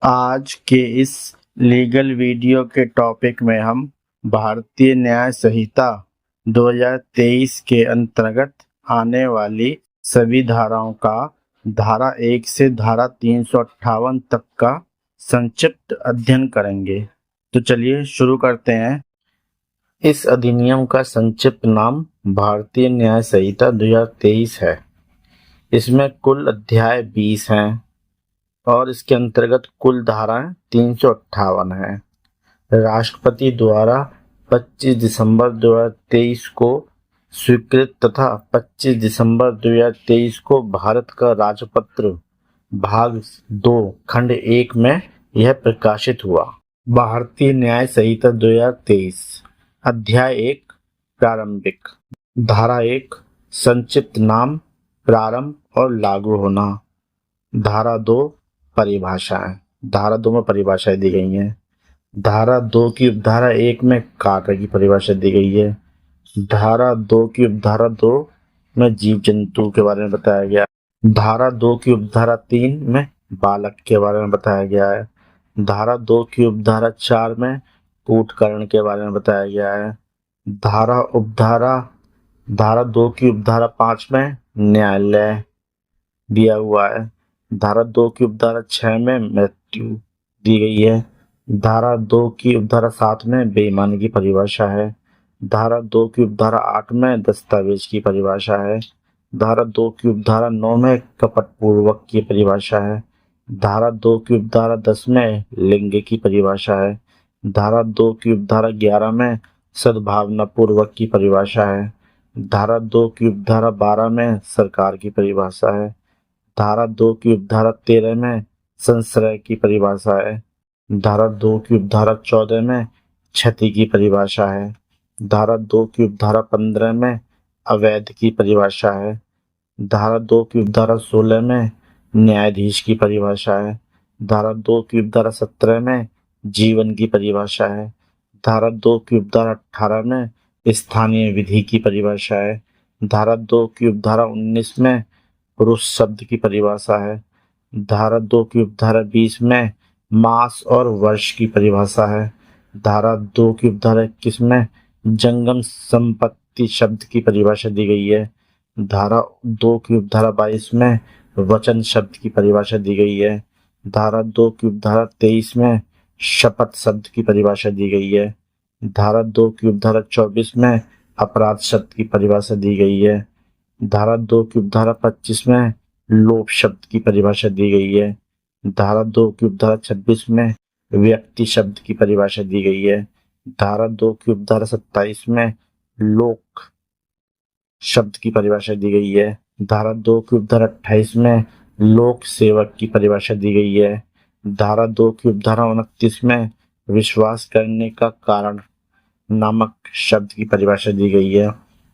आज के इस लीगल वीडियो के टॉपिक में हम भारतीय न्याय संहिता 2023 के अंतर्गत आने वाली सभी धाराओं का धारा 1 से धारा 358 तक का संक्षिप्त अध्ययन करेंगे। तो चलिए शुरू करते हैं। इस अधिनियम का संक्षिप्त नाम भारतीय न्याय संहिता 2023 है। इसमें कुल अध्याय 20 हैं और इसके अंतर्गत कुल धाराएं 358 है। राष्ट्रपति द्वारा 25 दिसंबर 2023 को स्वीकृत तथा 25 दिसंबर 2023 को भारत का राजपत्र भाग 2 खंड 1 में यह प्रकाशित हुआ। भारतीय न्याय संहिता 2023 अध्याय 1 प्रारंभिक। धारा 1 संक्षिप्त नाम प्रारंभ और लागू होना। धारा 2 परिभाषाएं। धारा 2 में परिभाषाएं दी गई हैं। धारा 2 की उपधारा 1 में कार्य की परिभाषा दी गई है। धारा 2 की उपधारा 2 में जीव जंतु के बारे में बताया गया। धारा 2 की उपधारा 3 में बालक के बारे में बताया गया है। धारा 2 की उपधारा 4 में कूटकर्ण के बारे में बताया गया है। धारा 2 की उपधारा 5 में न्यायालय दिया हुआ है। धारा 2 की उपधारा 6 में मृत्यु दी गई है। धारा 2 की उपधारा 7 में बेईमानी की परिभाषा है। धारा 2 की उपधारा 8 में दस्तावेज की परिभाषा है। धारा 2 की उपधारा 9 में कपटपूर्वक की परिभाषा है। धारा 2 की उपधारा 10 में लिंग की परिभाषा है। धारा 2 की उपधारा 11 में सद्भावना पूर्वक की परिभाषा है। धारा 2 की उपधारा 12 में सरकार की परिभाषा है। धारा 2 की उपधारा 13 में संश्रय की परिभाषा है। धारा 2 की उपधारा 14 में क्षति की परिभाषा है। धारा 2 की उपधारा 15 में अवैध की परिभाषा है। धारा 2 की उपधारा 16 में न्यायाधीश की परिभाषा है। धारा 2 की उपधारा 17 में जीवन की परिभाषा है। धारा 2 की उपधारा 18 में स्थानीय विधि की परिभाषा है। धारा 2 की उपधारा 19 में पुरुष शब्द की परिभाषा है। धारा 2 की उपधारा 20 में मास और वर्ष की परिभाषा है। धारा 2 की उपधारा 21 में जंगम संपत्ति शब्द की परिभाषा दी गई है। धारा 2 की उपधारा 22 में वचन शब्द की परिभाषा दी गई है। धारा 2 की उपधारा 23 में शपथ शब्द की परिभाषा दी गई है। धारा 2 की उपधारा 24 में अपराध शब्द की परिभाषा दी गई है। धारा 2 की उपधारा 25 में लोभ शब्द की परिभाषा दी गई है। धारा 2 की उपधारा 26 में व्यक्ति शब्द की परिभाषा दी गई है। धारा 2 की उपधारा 27 में लोक शब्द की परिभाषा दी गई है। धारा 2 की उपधारा 28 में लोक सेवक की परिभाषा दी गई है। धारा 2 की उपधारा 29 में विश्वास करने का कारण नामक शब्द की परिभाषा दी गई है।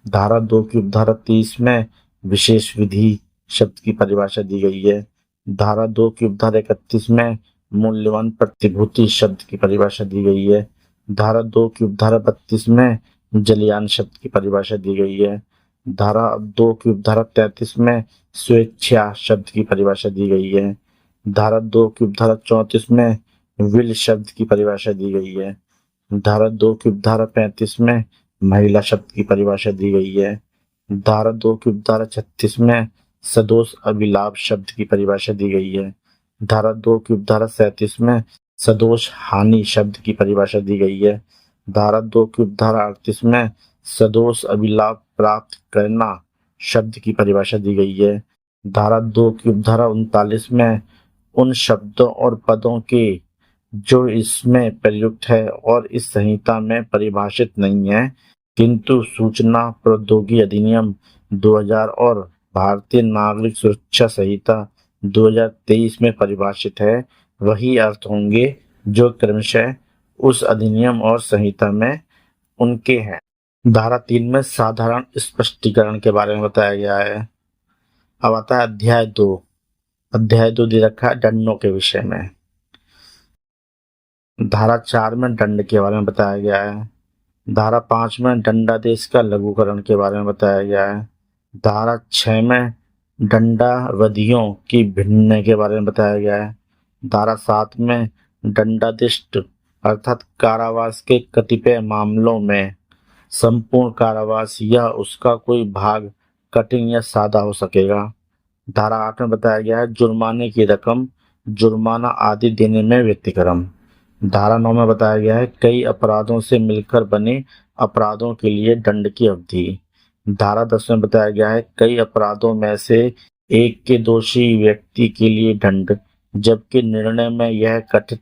धारा 2 की उपधारा 30 में विशेष विधि शब्द की परिभाषा दी गई है। धारा 2 की उपधारा 31 में मूल्यवान प्रतिभूति शब्द की परिभाषा दी गई है। धारा 2 की उपधारा 32 में जलयान शब्द की परिभाषा दी गई है। धारा 2 की उपधारा 33 में स्वेच्छा शब्द की परिभाषा दी गई है। धारा 2 की उपधारा 34 में विल शब्द की परिभाषा दी गई है। धारा 2 की उपधारा 35 में महिला शब्द की परिभाषा दी गई है। धारा 2 की उपधारा 36 में सदोष अभिलाभ शब्द की परिभाषा दी गई है। धारा 2 की उपधारा 37 में सदोष हानि शब्द की परिभाषा दी गई है। धारा 2 की उपधारा 38 में सदोष अभिलाभ प्राप्त करना शब्द की परिभाषा दी गई है। धारा 2 की उपधारा 39 में उन शब्दों और पदों के जो इसमें प्रयुक्त है और इस संहिता में परिभाषित नहीं है किंतु सूचना प्रौद्योगिकी अधिनियम 2000 और भारतीय नागरिक सुरक्षा संहिता 2023 में परिभाषित है वही अर्थ होंगे जो क्रमशः उस अधिनियम और संहिता में उनके हैं। धारा 3 में साधारण स्पष्टीकरण के बारे में बताया गया है। अब आता है अध्याय 2। अध्याय 2 दे रखा है दंडों के विषय में। धारा 4 में दंड के बारे में बताया गया है। धारा 5 में दंडादेश का लघुकरण के बारे में बताया गया है। धारा 6 में दंडावधियों की भिन्न के बारे में बताया गया है। धारा 7 में दंडादिष्ट अर्थात कारावास के कतिपय मामलों में संपूर्ण कारावास या उसका कोई भाग कठिन या सादा हो सकेगा। धारा 8 में बताया गया है जुर्माने की रकम, जुर्माना आदि देने में व्यतिक्रम। धारा 9 में बताया गया है कई अपराधों से मिलकर बने अपराधों के लिए दंड की अवधि। धारा 10 में बताया गया है कई अपराधों में से एक के दोषी व्यक्ति के लिए दंड, जबकि निर्णय में यह कथित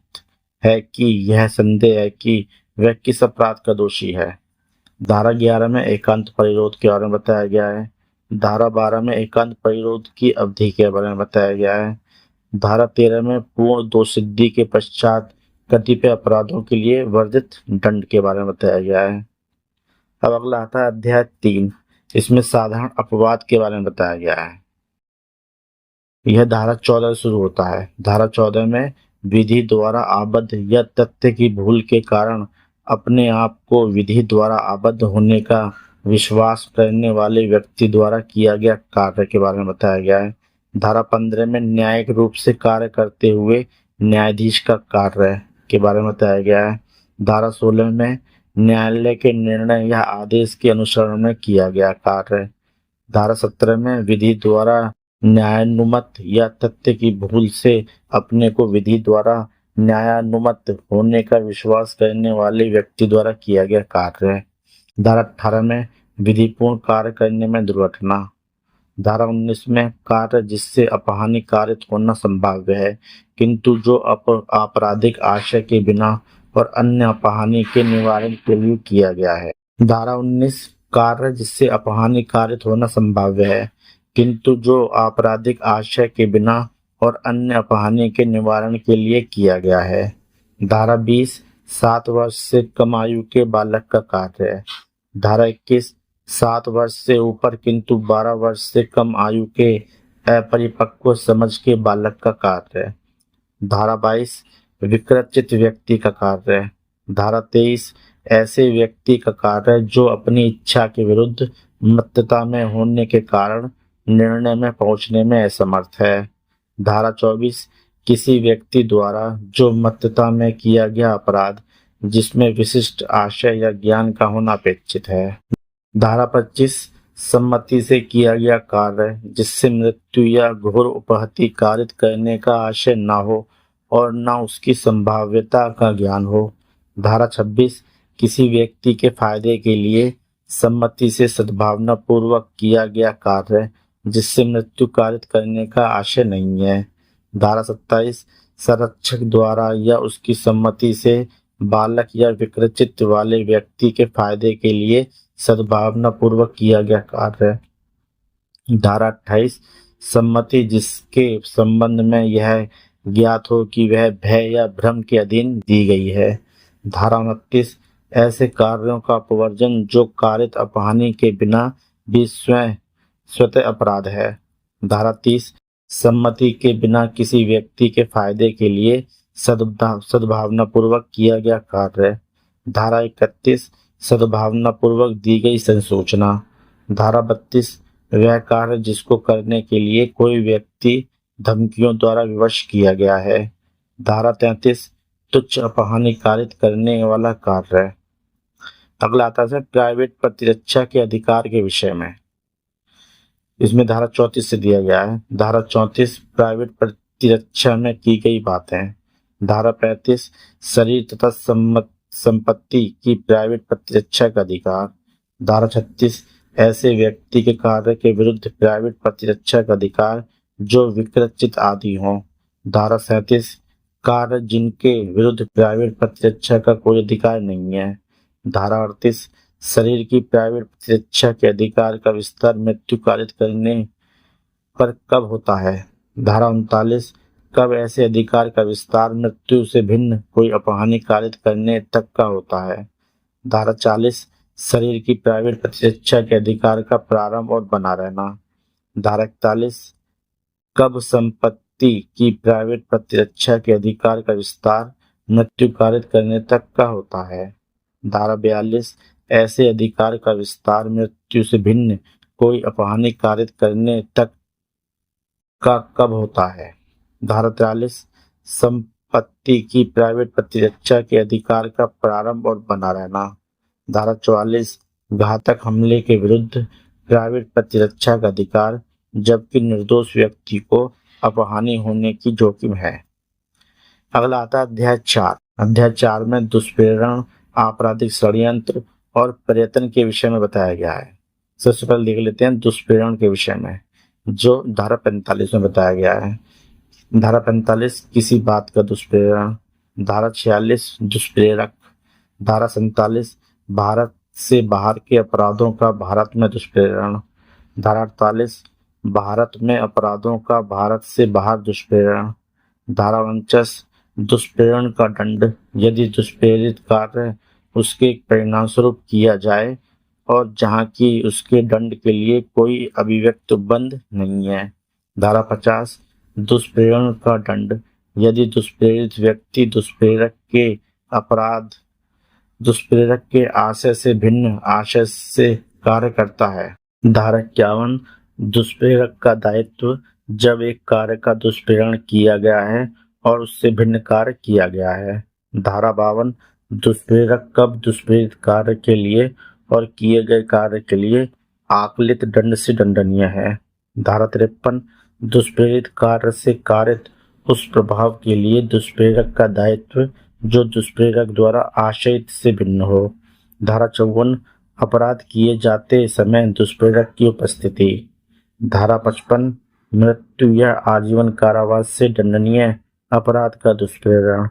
है कि यह संदेह है कि वह किस अपराध का दोषी है। धारा 11 में एकांत परिरोध के बारे में बताया गया है। धारा 12 में एकांत परिरोध की अवधि के बारे में बताया गया है। धारा 13 में पूर्ण दोषसिद्धि के पश्चात कतिपय अपराधों के लिए वर्धित दंड के बारे में बताया गया है। अब अगला आता है अध्याय 3। इसमें साधारण अपवाद के बारे में बताया गया है। यह धारा 14 शुरू होता है। धारा 14 में विधि द्वारा आबद्ध या तथ्य की भूल के कारण अपने आप को विधि द्वारा आबद्ध होने का विश्वास करने वाले व्यक्ति द्वारा किया गया कार्य के बारे में बताया गया है। धारा 15 में न्यायिक रूप से कार्य करते हुए न्यायाधीश का कार्य के बारे में बताया गया है। धारा 16 में न्यायालय के निर्णय या आदेश के अनुसरण में किया गया कार्य। धारा 17 में विधि द्वारा न्यायानुमत या तथ्य की भूल से अपने को विधि द्वारा न्यायानुमत होने का विश्वास करने वाले व्यक्ति द्वारा किया गया कार्य है। धारा 18 में विधिपूर्ण कार्य करने में दुर्घटना। धारा 19 में कार्य जिससे अपहानि कारित होना संभाव्य है किंतु जो आपराधिक आशय के बिना और अन्य अपहानि के निवारण के लिए किया गया है। धारा 19 कार्य जिससे अपहानि कारित होना संभाव्य है किंतु जो आपराधिक आशय के बिना और अन्य अपहानि के निवारण के लिए किया गया है। धारा 20 7 वर्ष से कम आयु के बालक का कार्य है। धारा 21 7 वर्ष से ऊपर किंतु 12 वर्ष से कम आयु के अपरिपक्व समझ के बालक का कार्य है। धारा 22 विकृत व्यक्ति का कार्य है। धारा 23 ऐसे व्यक्ति का कार्य जो अपनी इच्छा के विरुद्ध मत्तता में होने के कारण निर्णय में पहुंचने में असमर्थ है। धारा 24 किसी व्यक्ति द्वारा जो मत्तता में किया गया अपराध जिसमें विशिष्ट आशय या ज्ञान का होना अपेक्षित है। धारा 25 सम्मति से किया गया कार्य जिससे मृत्यु या घोर उपहति कारित करने का आशय न हो और न उसकी संभाव्यता का ज्ञान हो। धारा 26 किसी व्यक्ति के फायदे के लिए सम्मति से सद्भावना पूर्वक किया गया कार्य जिससे मृत्यु कारित करने का आशय नहीं है। धारा 27 संरक्षक द्वारा या उसकी सम्मति से बालक या विकृत वाले व्यक्ति के फायदे के लिए सद्भावना पूर्वक किया गया कार्य। धारा 28 सम्मति जिसके संबंध में यह ज्ञात हो कि वह भय या भ्रम के अधीन दी गई है। धारा 29 ऐसे कार्यों का अपवर्जन जो कारित अपहानि के बिना भी स्वतः अपराध है। धारा 30 सम्मति के बिना किसी व्यक्ति के फायदे के लिए सद्भावना पूर्वक किया गया कार्य। धारा 31 सद्भावना पूर्वक दी गई संसूचना। धारा 32 वह कार्य जिसको करने के लिए कोई व्यक्ति धमकियों द्वारा विवश किया गया है। धारा 33 तुच्छ अपहानि कारित करने वाला कार्य। अगला आता है प्राइवेट प्रतिरक्षा के अधिकार के विषय में। इसमें धारा 34 से दिया गया है। धारा 34 प्राइवेट प्रतिरक्षा में की गई बातें। धारा 35 शरीर तथा संपत्ति की प्राइवेट प्रतिरक्षा का अधिकार। धारा 36 ऐसे व्यक्ति के कार्य के विरुद्ध प्राइवेट प्रतिरक्षा का अधिकार जो विकृत आदि हों। धारा 37 कार्य जिनके विरुद्ध प्राइवेट प्रतिरक्षा का कोई अधिकार नहीं है। धारा 38 शरीर की प्राइवेट प्रतिरक्षा के अधिकार का विस्तार मृत्यु कारित करने पर कब होता है। धारा 39 कब ऐसे अधिकार का विस्तार मृत्यु से भिन्न कोई अपहानि कारित करने तक का होता है। धारा 40 शरीर की प्राइवेट प्रतिरक्षा के अधिकार का प्रारंभ और बना रहना। धारा 41 कब संपत्ति की प्राइवेट प्रतिरक्षा के अधिकार का विस्तार मृत्यु कारित करने तक का होता है। धारा 42 ऐसे अधिकार का विस्तार मृत्यु से भिन्न कोई अपहानि कारित करने तक का कब होता है। धारा 43 संपत्ति की प्राइवेट प्रतिरक्षा के अधिकार का प्रारंभ और बना रहना। धारा 44 घातक हमले के विरुद्ध प्राइवेट प्रतिरक्षा का अधिकार जबकि निर्दोष व्यक्ति को अपहानि होने की जोखिम है। अगला आता है अध्याय 4। अध्याय 4 में दुष्प्रेरण, आपराधिक षड्यंत्र और प्रयत्न के विषय में बताया गया है। सबसे पहले देख लेते हैं दुष्प्रेरण के विषय में, जो धारा 45 में बताया गया है। धारा 45 किसी बात का दुष्प्रेरण। धारा 46 दुष्प्रेरक। धारा 47 भारत से बाहर के अपराधों का भारत में दुष्प्रेरण। धारा 48 भारत में अपराधों का भारत से बाहर दुष्प्रेरण। धारा 49 दुष्प्रेरण का दंड, यदि दुष्प्रेरित कार्य उसके परिणामस्वरूप किया जाए और जहाँ की उसके दंड के लिए कोई अभिव्यक्त बंध नहीं है। धारा 50 दुष्प्रेरण का दंड, यदि दुष्प्रेरित व्यक्ति दुष्प्रेरक के आशय से भिन्न आशय से कार्य करता है। धारा 51 दुष्प्रेरक का दायित्व, जब एक कार्य का दुष्प्रेरण किया गया है और उससे भिन्न कार्य किया गया है। धारा 52 दुष्प्रेरक कब दुष्प्रेरित कार्य के लिए और किए गए कार्य के लिए आकलित दंड से दंडनीय है। धारा 53 दुष्प्रेरित कार्य से कारित उस प्रभाव के लिए दुष्प्रेरक का दायित्व जो दुष्प्रेरक द्वारा आशयित से भिन्न हो। धारा 54 अपराध किए जाते समय दुष्प्रेरक की उपस्थिति। धारा 55 मृत्यु या आजीवन कारावास से दंडनीय अपराध का दुष्प्रेरण।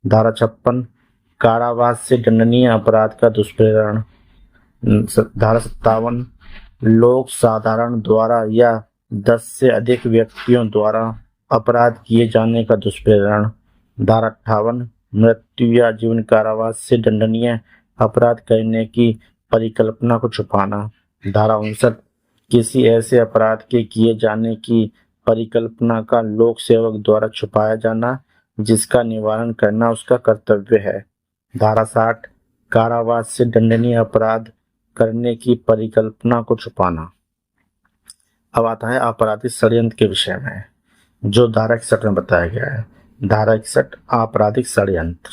धारा 56 कारावास से दंडनीय अपराध का दुष्प्रेरण। धारा 57 लोक साधारण द्वारा या 10 से अधिक व्यक्तियों द्वारा अपराध किए जाने का दुष्प्रेरण। धारा 58 मृत्यु या जीवन कारावास से दंडनीय अपराध करने की परिकल्पना को छुपाना। धारा 59 किसी ऐसे अपराध के किए जाने की परिकल्पना का लोक सेवक द्वारा छुपाया जाना जिसका निवारण करना उसका कर्तव्य है। धारा 60 कारावास से दंडनीय अपराध करने की परिकल्पना को छुपाना। अब आता है आपराधिक षड्यंत्र के विषय में, जो धारा 61 में बताया गया है। धारा 61 आपराधिक षड्यंत्र।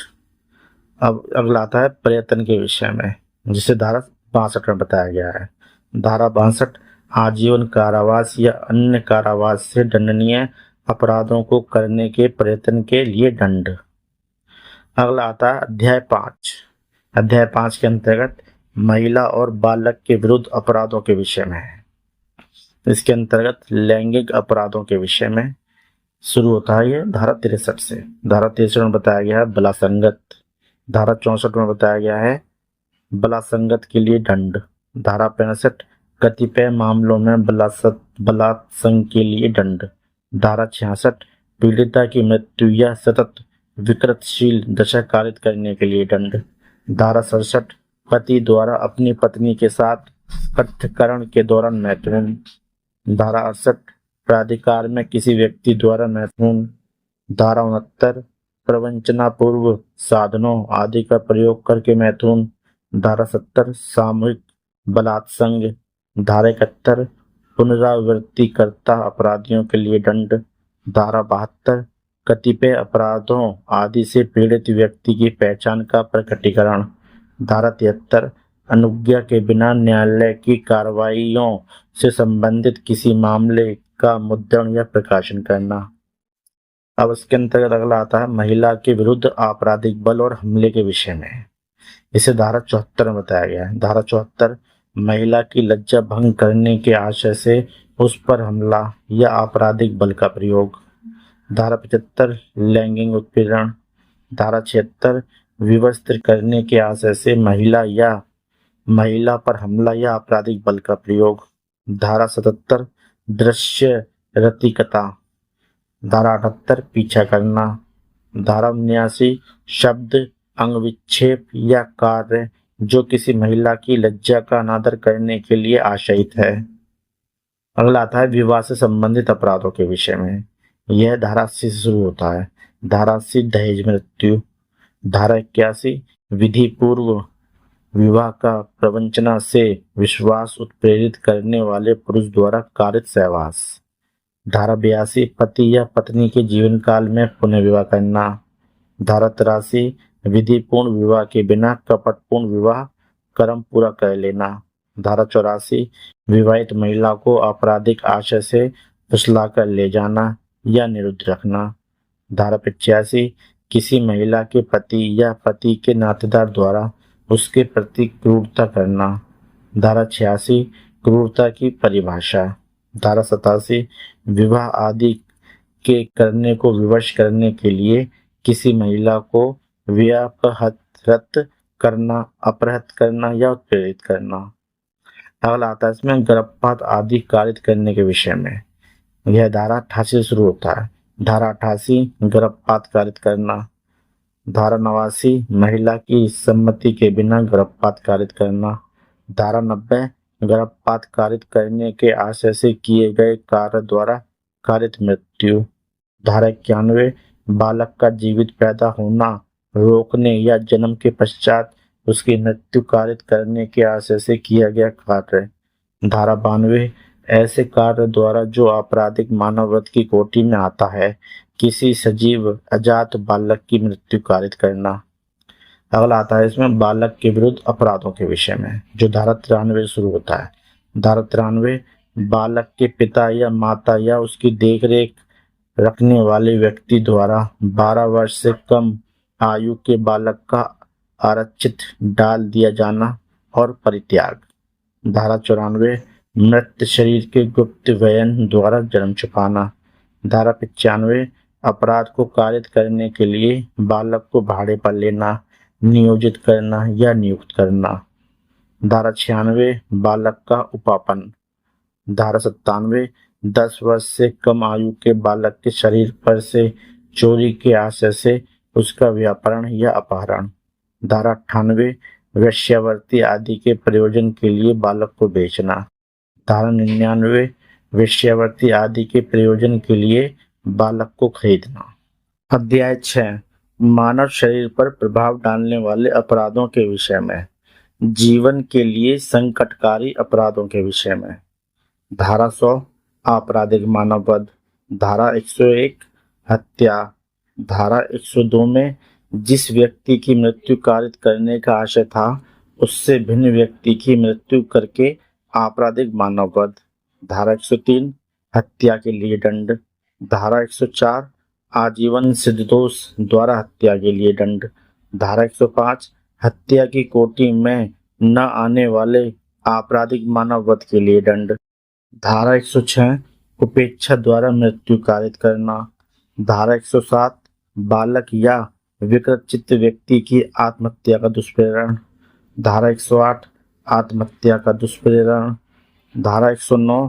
अब अगला आता है प्रयत्न के विषय में, जिसे धारा 62 में बताया गया है। धारा 62 आजीवन कारावास या अन्य कारावास से दंडनीय अपराधों को करने के प्रयत्न के लिए दंड। अगला आता है अध्याय 5। अध्याय 5 के अंतर्गत महिला और बालक के विरुद्ध अपराधों के विषय में है। इसके अंतर्गत लैंगिक अपराधों के विषय में शुरू होता है ये धारा 63 से। धारा 63 में बताया गया है बलात्संगत। धारा 64 में बताया गया है बलात्संगत के लिए दंड। धारा 65 कतिपय मामलों में बलात्संग के लिए दंड। धारा 66 पीड़िता की मृत्यु या सतत विकृतशील दशा कारित करने के लिए दंड। धारा 67 पति द्वारा अपनी पत्नी के साथ पृथक्करण के दौरान मैथुन। धारा 68 प्राधिकार में किसी व्यक्ति द्वारा मैथुन। धारा 69 प्रवंचनापूर्व साधनों आदि का प्रयोग करके मैथुन। धारा 70 सामूहिक बलात्संग। धारा 71 पुनरावृत्तिकर्ता अपराधियों के लिए दंड। धारा 72 कतिपय अपराधों आदि से पीड़ित व्यक्ति की पहचान का प्रकटीकरण। धारा 73 अनुज्ञा के बिना न्यायालय की कार्रवाइयों से संबंधित किसी मामले का मुद्रण या प्रकाशन करना। अब इसके अंतर्गत अगला आता है महिला के विरुद्ध आपराधिक बल और हमले के विषय में। इसे धारा 74 में बताया गया है। धारा 74 महिला की लज्जा भंग करने के आशय से उस पर हमला या आपराधिक बल का प्रयोग। धारा 75 लैंगिक उत्पीड़न। धारा 76 विवस्त्र करने के आशय से महिला पर हमला या आपराधिक बल का प्रयोग। धारा 77 दृश्य रतिकता। धारा 78 पीछा करना। धारा 79 शब्द अंग विक्षेप या कार्य जो किसी महिला की लज्जा का अनादर करने के लिए आशयित है। अगला आता है विवाह से संबंधित अपराधों के विषय में। यह धारा 80 से शुरू होता है। धारा 80 दहेज मृत्यु। धारा 81 विधि पूर्व विवाह का प्रवंचना से विश्वास उत्प्रेरित करने वाले पुरुष द्वारा कारित सहवास। धारा 82 पति या पत्नी के जीवन काल में पुनः विवाह करना। धारा 83 विधिपूर्ण विवाह के बिना कपटपूर्ण विवाह कर्म पूरा कर लेना। धारा 84 विवाहित महिला को आपराधिक आशय से फुसलाकर ले जाना या निरुद्ध रखना। धारा 85 किसी महिला के पति या पति के नातेदार द्वारा उसके प्रति क्रूरता करना। धारा 86 क्रूरता की परिभाषा। धारा 87 विवाह आदि के करने को विवश करने के लिए किसी महिला को व्यापहत करना, अपहृत करना या उत्प्रेरित करना। अगला आता है इसमें गर्भपात आदि कारित करने के विषय में। यह धारा 88 से शुरू होता है। धारा 88 गर्भपात कारित करना। धारा 89 महिला की सम्मति के बिना गर्भपात कारित करना। धारा 90 गर्भपात कारित करने के आशय से किए गए कार्य द्वारा कारित मृत्यु। धारा 91 बालक का जीवित पैदा होना रोकने या जन्म के पश्चात उसकी मृत्यु कारित करने के आशय से किया गया कार्य। धारा 92 ऐसे कार्य द्वारा जो आपराधिक मानववध की कोटि में आता है किसी सजीव अजात बालक की मृत्यु कारित करना। अगला आता है इसमें बालक के विरुद्ध अपराधों के विषय में, जो धारा 93 शुरू होता है। धारा 93 बालक के पिता या माता या उसकी देखरेख रखने वाले व्यक्ति द्वारा 12 वर्ष से कम आयु के बालक का आरक्षित डाल दिया जाना और परित्याग। धारा 94 मृत शरीर के गुप्त व्ययन द्वारा जन्म छुपाना। धारा 95 अपराध को कारित करने के लिए बालक को भाड़े पर लेना, नियोजित करना या नियुक्त करना। धारा 96 बालक का उपापन। धारा 97 10 वर्ष से कम आयु के बालक के शरीर पर से चोरी के आशय से उसका व्यापरण या अपहरण। धारा 98 वेश्यावृत्ति आदि के प्रयोजन के लिए बालक को बेचना। धारा 99 वेश्यावृत्ति आदि के प्रयोजन के लिए बालक को खरीदना। अध्याय 6 मानव शरीर पर प्रभाव डालने वाले अपराधों के विषय में, जीवन के लिए संकटकारी अपराधों के विषय में। धारा 100 आपराधिक मानववध। धारा 101 हत्या। धारा 102 में जिस व्यक्ति की मृत्यु कारित करने का आशय था उससे भिन्न व्यक्ति की मृत्यु करके आपराधिक मानववध। धारा 103 हत्या के लिए दंड। धारा 104 आजीवन सिद्ध दोष द्वारा हत्या के लिए दंड। धारा 105 हत्या की कोटि में न आने वाले आपराधिक मानववध के लिए दंड। धारा 106 उपेक्षा द्वारा मृत्यु कारित करना। धारा 107 बालक या विकृत चित्त व्यक्ति की आत्महत्या का दुष्प्रेरण। धारा 108 आत्महत्या का दुष्प्रेरण। धारा 109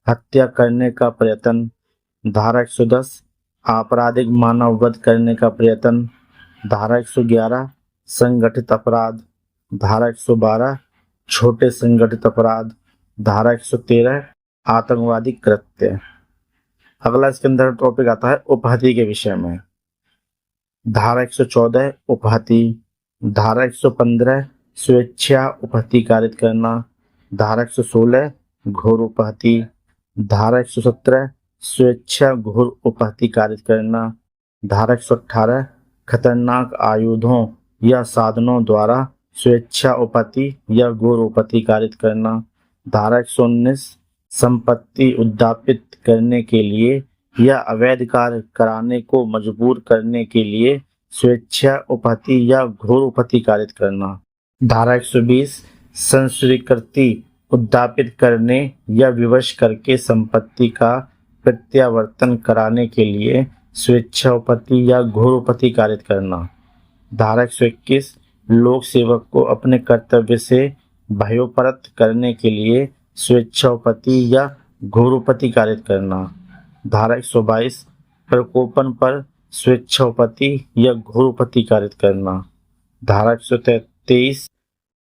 हत्या करने का प्रयत्न। धारा 110 आपराधिक मानववध करने का प्रयत्न। धारा 111 संगठित अपराध। धारा 112 छोटे संगठित अपराध। धारा 113 आतंकवादी कृत्य। अगला इसके अंदर टॉपिक आता है उपहति के विषय में। धारा 114 उपहति। धारा 115 स्वेच्छा उपहति कारित करना। धारा 116 घोर उपहति। धारा 117 स्वेच्छा घोर उपहति कारित करना। धारा 118 खतरनाक आयुधों या साधनों द्वारा स्वेच्छा उपहति या घोर उपहति कारित करना। धारा 119 संपत्ति उद्यापित करने के लिए या अवैध कार्य कराने को मजबूर करने के लिए स्वेच्छा उपहति या घोर उपहति कारित करना। धारा 120 संस्वीकृति उद्यापित करने या विवश करके संपत्ति का प्रत्यावर्तन कराने के लिए स्वेच्छा उपहति या घोर उपहति कारित करना। धारा 121 लोक सेवक को अपने कर्तव्य से भयोपरत करने के लिए स्वेच्छा उपहति या घोर उपहति कारित करना। धारा 122 प्रकोपन पर स्वेच्छा उपहति या घोर उपहति कारित करना। धारा 123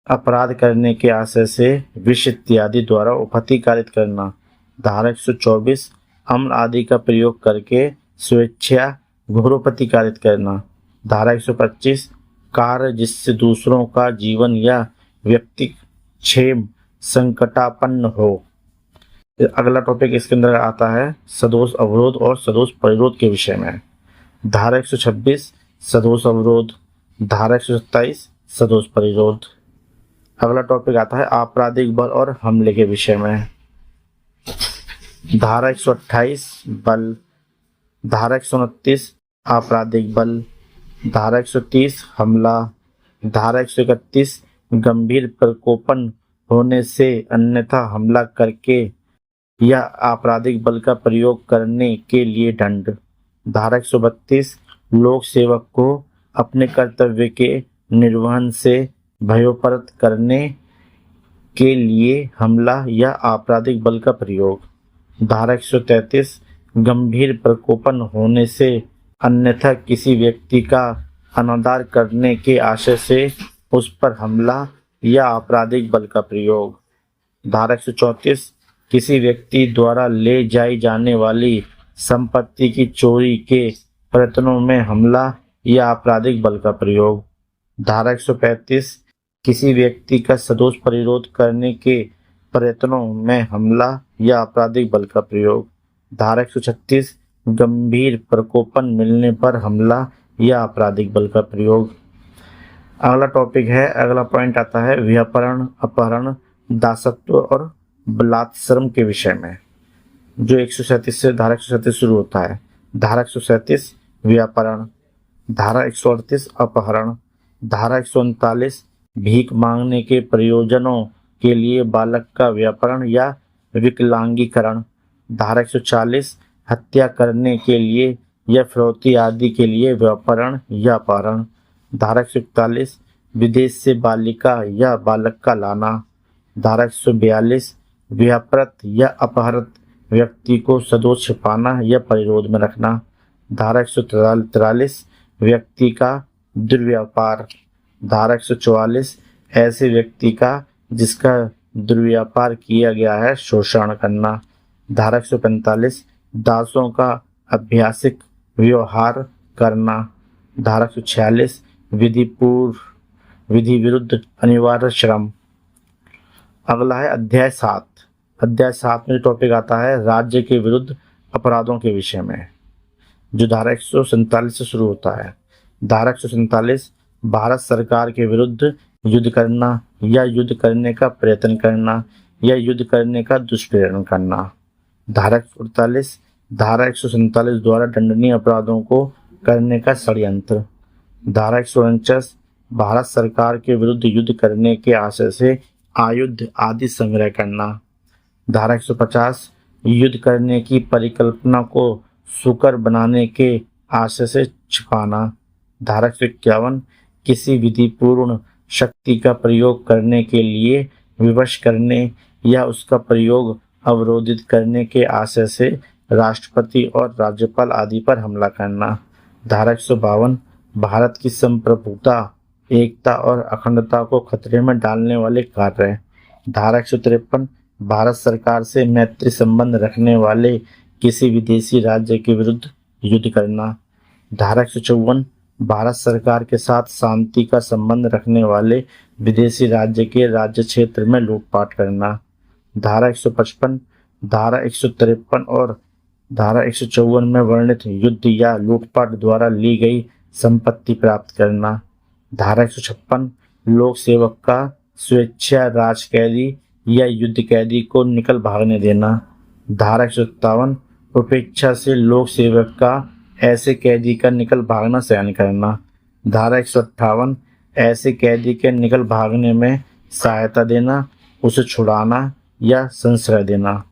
अपराध करने के आशय से विष इत्यादि द्वारा उपहति कारित करना। धारा 124 अम्ल आदि का प्रयोग करके स्वेच्छा घोरोपहति कारित करना। धारा 125 कार्य जिससे दूसरों का जीवन या व्यक्ति क्षेम संकटापन्न हो। अगला टॉपिक इसके अंदर आता है सदोष अवरोध और सदोष परिरोध के विषय में। धारा 126 सदोष अवरोध, धारा 127 सदोष परिरोध। अगला टॉपिक आता है आपराधिक बल और हमले के विषय में। धारा 128 बल, धारा 129 आपराधिक बल, धारा 130 हमला, धारा 131 गंभीर प्रकोपन होने से अन्यथा हमला करके या आपराधिक बल का प्रयोग करने के लिए दंड, धारा 132 लोक सेवक को अपने कर्तव्य के निर्वहन से भयोपरत करने के लिए हमला या आपराधिक बल का प्रयोग, धारा 133 गंभीर प्रकोपन होने से अन्यथा किसी व्यक्ति का अनादर करने के आशय से उस पर हमला या आपराधिक बल का प्रयोग, धारा 134 किसी व्यक्ति द्वारा ले जाई जाने वाली संपत्ति की चोरी के प्रयत्नों में हमला या आपराधिक बल का प्रयोग, धारा 135 किसी व्यक्ति का सदोष परिरोध करने के प्रयत्नों में हमला या आपराधिक बल का प्रयोग, धारा 136 गंभीर प्रकोपन मिलने पर हमला या आपराधिक बल का प्रयोग। अगला टॉपिक है, अगला पॉइंट आता है व्यापहरण, अपहरण, दासत्व और बलात्श्रम के विषय में, जो 137 से धारा 137 शुरू होता है। धारा 137 व्यापहरण, धारा 138 अपहरण, धारा 139 भीख मांगने के प्रयोजनों के लिए बालक का व्यापहरण या विकलांगीकरण, धारा 140 हत्या करने के लिए या फिरौती आदि के लिए व्यापहरण या अपहरण, धारा 141 विदेश से बालिका या बालक का लाना, धारा 142 व्यापृत या अपहृत व्यक्ति को सदोष छिपाना या परिरोध में रखना, धारा 143 व्यक्ति का दुर्व्यापार, धारा 144 ऐसे व्यक्ति का जिसका दुर्व्यापार किया गया है शोषण करना, धारा 145 दासों का अभ्यासिक व्यवहार करना, धारा 146 विधि विरुद्ध अनिवार्य श्रम। अगला है अध्याय 7। अध्याय 7 में टॉपिक आता है राज्य के विरुद्ध अपराधों के विषय में, जो धारा 147 से शुरू होता है। धारा 147 भारत सरकार के विरुद्ध युद्ध करना या युद्ध करने का प्रयत्न करना या युद्ध करने का दुष्प्रेरण करना, धारा 148 धारा 147 द्वारा दंडनीय अपराधों को करने का षड्यंत्र, धारा 149 भारत सरकार के विरुद्ध युद्ध करने के आशय से आयुध आदि संग्रह करना, धारा 150 युद्ध करने की परिकल्पना को सुकर बनाने के आशय से छिपाना, धारा 151 किसी विधिपूर्ण शक्ति का प्रयोग करने के लिए विवश करने या उसका प्रयोग अवरोधित करने के आशय से राष्ट्रपति और राज्यपाल आदि पर हमला करना, धारा 152 भारत की संप्रभुता, एकता और अखंडता को खतरे में डालने वाले कार्य, धारा 153 भारत सरकार से मैत्री संबंध रखने वाले किसी विदेशी राज्य के विरुद्ध युद्ध करना, धारा 154 भारत सरकार के साथ शांति का संबंध रखने वाले विदेशी राज्य के राज्य क्षेत्र में लूटपाट करना, धारा 155 धारा 153 और धारा 154 में वर्णित युद्ध या लूटपाट द्वारा ली गई संपत्ति प्राप्त करना, धारा 156 लोक सेवक का स्वेच्छा राज कैदी या युद्ध कैदी को निकल भागने देना, धारा 157 उपेक्षा से लोक सेवक का ऐसे कैदी का निकल भागना सहन करना, धारा 158 ऐसे कैदी के निकल भागने में सहायता देना, उसे छुड़ाना या संश्रय देना।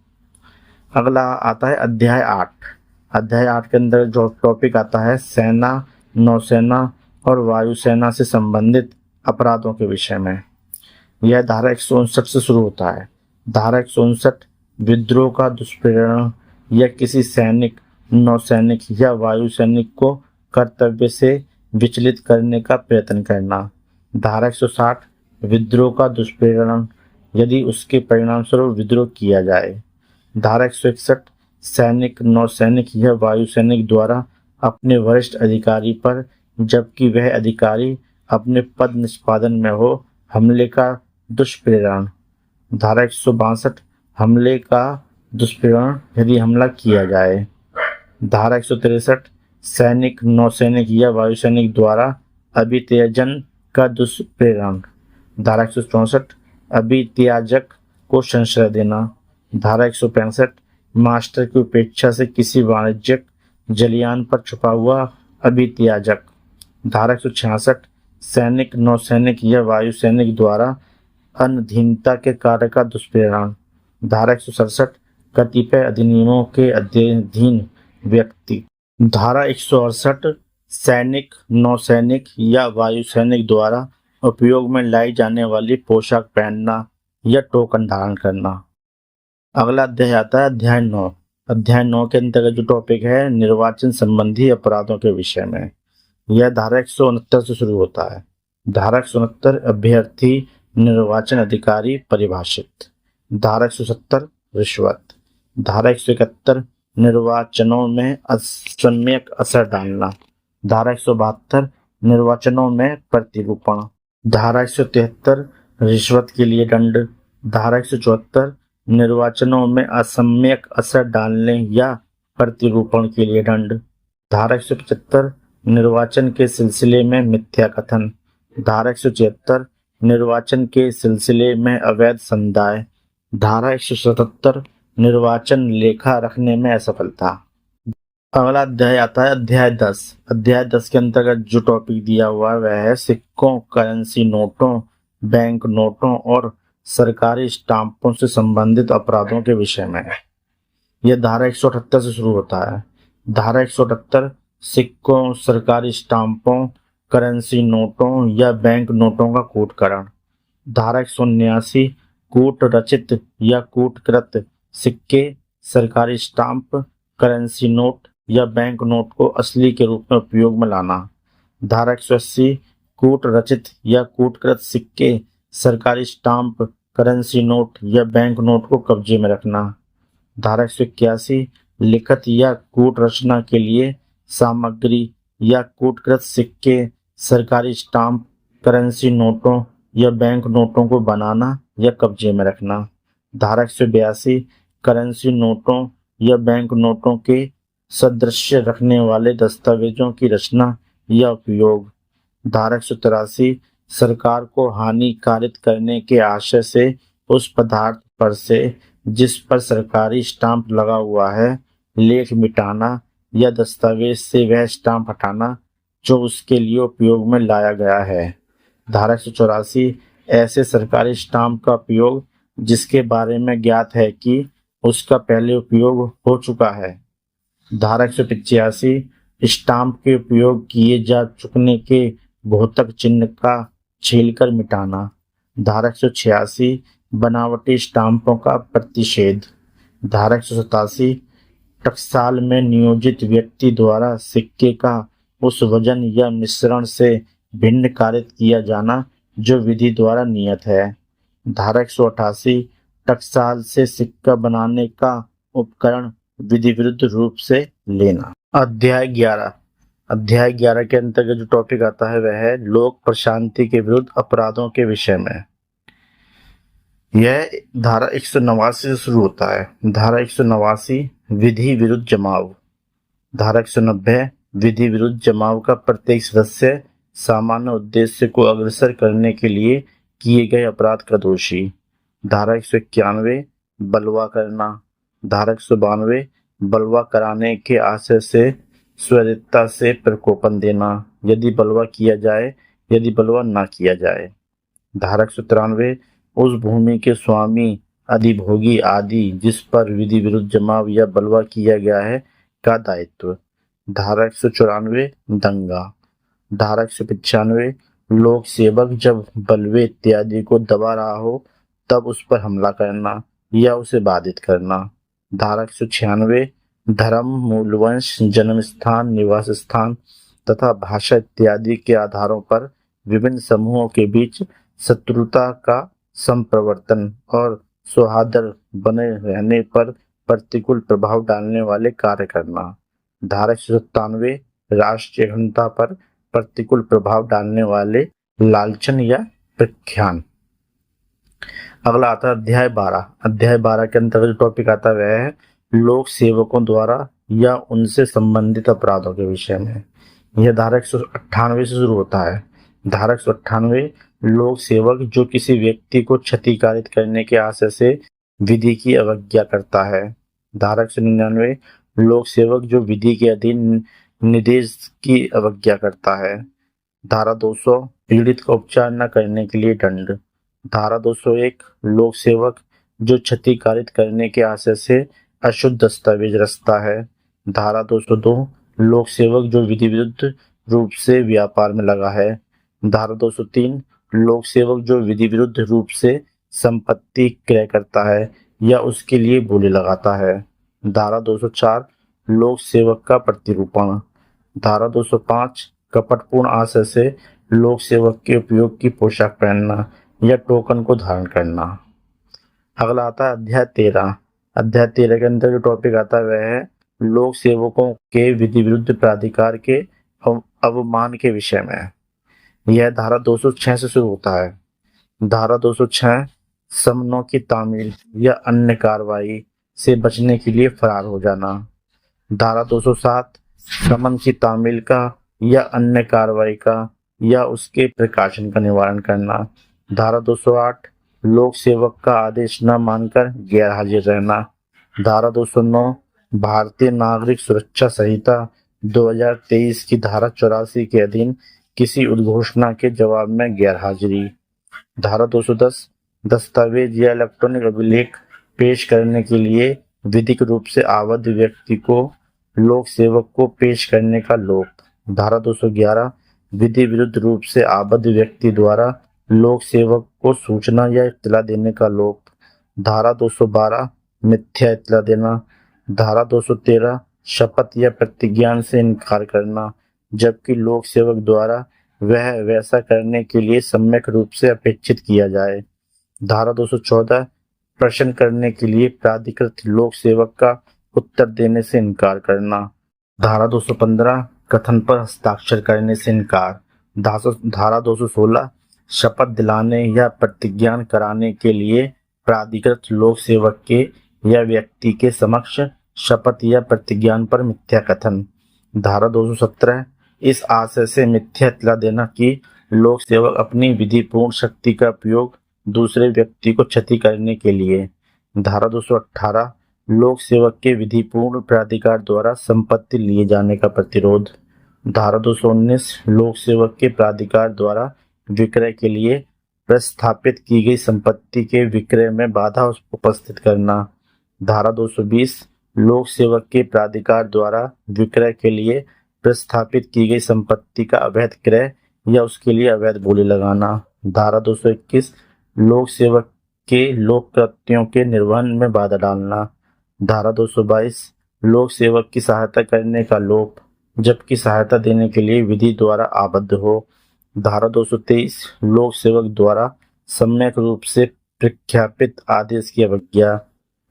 अगला आता है अध्याय 8। अध्याय 8 के अंदर जो टॉपिक आता है सेना, नौसेना और वायुसेना से संबंधित अपराधों के विषय में। यह धारा 159 से शुरू होता है। धारा 159 विद्रोह का दुष्प्रेरण या किसी सैनिक, नौसैनिक या वायुसैनिक को कर्तव्य से विचलित करने का प्रयत्न करना। धारा 160 विद्रोह का दुष्प्रेरण यदि उसके परिणाम स्वरूप विद्रोह किया जाए। धारा 161 सैनिक, नौसैनिक या वायुसैनिक द्वारा अपने वरिष्ठ अधिकारी पर, जबकि वह अधिकारी अपने पद निष्पादन में हो, हमले का दुष्प्रेरण। धारा 162 हमले का दुष्प्रेरण यदि हमला किया जाए। धारा 163 सैनिक, नौसैनिक या वायुसैनिक द्वारा अभित्यजन का दुष्प्रेरण। धारा 164 अभित्याजक को संशय देना। धारा 165 मास्टर की उपेक्षा से किसी वाणिज्यिक जलयान पर छुपा हुआ अभित्याजक। धारा 166 सैनिक, नौसैनिक या वायुसैनिक द्वारा अनधीनता के कार्य का दुष्प्रेरण। धारा 167 कतिपय अधिनियमों के अधीन व्यक्ति। धारा 168 सैनिक, नौसैनिक या वायुसैनिक द्वारा उपयोग में लाई जाने वाली पोशाक पहनना या टोकन धारण करना। अगला अध्याय आता है अध्याय 9। अध्याय 9 के अंतर्गत जो टॉपिक है निर्वाचन संबंधी अपराधों के विषय में। यह धारा 169 से शुरू होता है। धारा 169 अभ्यर्थी निर्वाचन अधिकारी परिभाषित। धारा 170 रिश्वत। धारा 171 निर्वाचनों में असम्यक असर डालना। धारा 172 निर्वाचनों में प्रतिरूपण। धारा 173 रिश्वत के लिए दंड। धारा 174 निर्वाचनों में असम्यक असर डालने या प्रतिरूपण के लिए दंड। धारा 175 निर्वाचन के सिलसिले में मिथ्या कथन। धारा 176 निर्वाचन के सिलसिले में अवैध संदाय। धारा 177 निर्वाचन लेखा रखने में असफलता। अगला अध्याय आता है अध्याय 10। अध्याय 10 के अंतर्गत जो टॉपिक दिया हुआ है वह है सिक्कों, करेंसी नोटों, बैंक नोटों और सरकारी स्टाम्पों से संबंधित अपराधों के विषय में। यह धारा 178 से शुरू होता है। धारा 178 सिक्कों, सरकारी स्टाम्पों, करेंसी नोटों या बैंक नोटों का कूटकरण। धारा 179 कूट रचित या कूटकृत सिक्के, सरकारी स्टाम्प, करेंसी नोट या बैंक नोट को असली के रूप में उपयोग में लाना। धारा 180 कूट रचित या कूटकृत सिक्के, सरकारी स्टाम्प, करेंसी नोट या बैंक नोट को कब्जे में रखना। धारा 181 लिखित या कूट रचना के लिए सामग्री या कूटकृत सिक्के, सरकारी स्टाम्प, करेंसी नोटों या बैंक नोटों को बनाना या कब्जे में रखना। धारा 182 करेंसी नोटों या बैंक नोटों के सदृश रखने वाले दस्तावेजों की रचना या उपयोग। धारा 183 सरकार को हानिकारित करने के आशय से उस पदार्थ पर से जिस पर सरकारी स्टाम्प लगा हुआ है लेख मिटाना या दस्तावेज से वह स्टाम्प हटाना जो उसके लिए उपयोग में लाया गया है। धारा 184 ऐसे सरकारी स्टाम्प का उपयोग जिसके बारे में ज्ञात है कि उसका पहले उपयोग हो चुका है। धारा 185 स्टाम्प के उपयोग किए जा चुकने के घोतक चिन्ह का छीलकर मिटाना। धारा 186 बनावटी स्टाम्पों का प्रतिषेध। धारा 187 टकसाल में नियोजित व्यक्ति द्वारा सिक्के का उस वजन या मिश्रण से भिन्न कारित किया जाना जो विधि द्वारा नियत है। धारा 188 टकसाल से सिक्का बनाने का उपकरण विधि विरुद्ध रूप से लेना। अध्याय 11। अध्याय 11 के अंतर्गत जो टॉपिक आता है वह है लोक प्रशांति के विरुद्ध अपराधों के विषय में। यह धारा 189 से शुरू होता है। धारा 189 विधि विरुद्ध जमाव। धारा 190 विधि विरुद्ध जमाव का प्रत्येक सदस्य सामान्य उद्देश्य को अग्रसर करने के लिए किए गए अपराध का दोषी। धारा 191 बलवा करना। धारा 192 बलवा कराने के आशय से स्वैरिकता से प्रकोपन देना यदि बलवा किया जाए, यदि बलवा ना किया जाए। धारा 193 उस भूमि के स्वामी, अधिभोगी आदि जिस पर विधि विरुद्ध जमाव या बलवा किया गया है का दायित्व। धारा 194 दंगा। धारा 195 लोक सेवक जब बलवे इत्यादि को दबा रहा हो तब उस पर हमला करना या उसे बाधित करना। धारा 196 धर्म, मूलवंश, जन्म स्थान, निवास स्थान तथा भाषा इत्यादि के आधारों पर विभिन्न समूहों के बीच शत्रुता का संप्रवर्तन और सौहार्द बने रहने पर प्रतिकूल प्रभाव डालने वाले कार्य करना। धारा 197 राष्ट्रीय अखंडता पर प्रतिकूल प्रभाव डालने वाले लालचन या प्रख्यान। अगला आता है अध्याय 12। अध्याय 12 के अंतर्गत जो टॉपिक आता है वह है लोक सेवकों द्वारा या उनसे संबंधित अपराधों के विषय में। यह धारा 198 से शुरू होता है। धारा 198 लोक सेवक जो किसी व्यक्ति को क्षतिकारित करने के आशय से विधि की अवज्ञा करता है। धारा 199 लोक सेवक जो विधि के अधीन निर्देश की अवज्ञा करता है। धारा 200 पीड़ित का उपचार न करने के लिए दंड। धारा 201 लोक सेवक जो क्षतिकारित करने के आशय से अशुद्ध दस्तावेज रचता है। धारा 202 लोक सेवक जो विधि विरुद्ध रूप से व्यापार में लगा है। धारा 203 लोक सेवक जो विधि विरुद्ध रूप से संपत्ति क्रय करता है या उसके लिए बोली लगाता है। धारा 204 लोक सेवक का प्रतिरूपण। धारा 205 कपटपूर्ण आशय से लोक सेवक के उपयोग की पोशाक पहनना या टोकन को धारण करना। अगला आता है अध्याय 13। अध्याय 13 के अंदर जो टॉपिक आता है वह है लोक सेवकों के विधि विरुद्ध प्राधिकार के अवमान के विषय में। यह धारा 206 से शुरू होता है। धारा 206 समनों की तामील या अन्य कार्रवाई से बचने के लिए फरार हो जाना। धारा 207 समन की तामील का या अन्य कार्रवाई का या उसके प्रकाशन का निवारण करना। धारा 208 लोक सेवक का आदेश न मानकर गैर हाजिर रहना। धारा 209 भारतीय नागरिक सुरक्षा संहिता 2023 की धारा 84 के अधीन किसी उद्घोषणा के जवाब में गैर हाजिरी। धारा 210 दस्तावेज या इलेक्ट्रॉनिक अभिलेख पेश करने के लिए विधिक रूप से आबद्ध व्यक्ति को लोक सेवक को पेश करने का लोक। धारा 211 विधि विरुद्ध रूप से आबद्ध व्यक्ति द्वारा लोक सेवक को सूचना या इत्तला देने का लोक। धारा 212 मिथ्या इत्तला देना। धारा 213 शपथ या प्रतिज्ञान से इनकार करना जबकि लोक सेवक द्वारा वह वैसा करने के लिए सम्यक रूप से अपेक्षित किया जाए। धारा 214 प्रश्न करने के लिए प्राधिकृत लोक सेवक का उत्तर देने से इनकार करना। धारा 215 कथन पर हस्ताक्षर करने से इनकार। धारा 216 शपथ दिलाने या प्रतिज्ञान कराने के लिए प्राधिकृत लोक सेवक के या व्यक्ति के समक्ष शपथ या प्रतिज्ञान पर मिथ्या कथन। धारा 217 इस आशय से मिथ्या इत्तला देना कि लोक सेवक अपनी विधिपूर्ण शक्ति का उपयोग दूसरे व्यक्ति को क्षति करने के लिए। धारा 218 लोक सेवक के विधिपूर्ण प्राधिकार द्वारा संपत्ति लिए जाने का प्रतिरोध। धारा 219 लोक सेवक के प्राधिकार द्वारा विक्रय के लिए प्रस्थापित की गई संपत्ति के विक्रय में बाधा उपस्थित करना। धारा 220 लोक सेवक के प्राधिकार द्वारा विक्रय के लिए प्रस्थापित की गई संपत्ति का अवैध क्रय या उसके लिए अवैध बोली लगाना। धारा 221 लोक सेवक के लोक कृत्यों के निर्वहन में बाधा डालना। धारा 222 लोक सेवक की सहायता करने का लोप जबकि सहायता देने के लिए विधि द्वारा आबद्ध हो। धारा 223 लोक सेवक द्वारा सम्यक रूप से प्रख्यापित आदेश की अवज्ञा।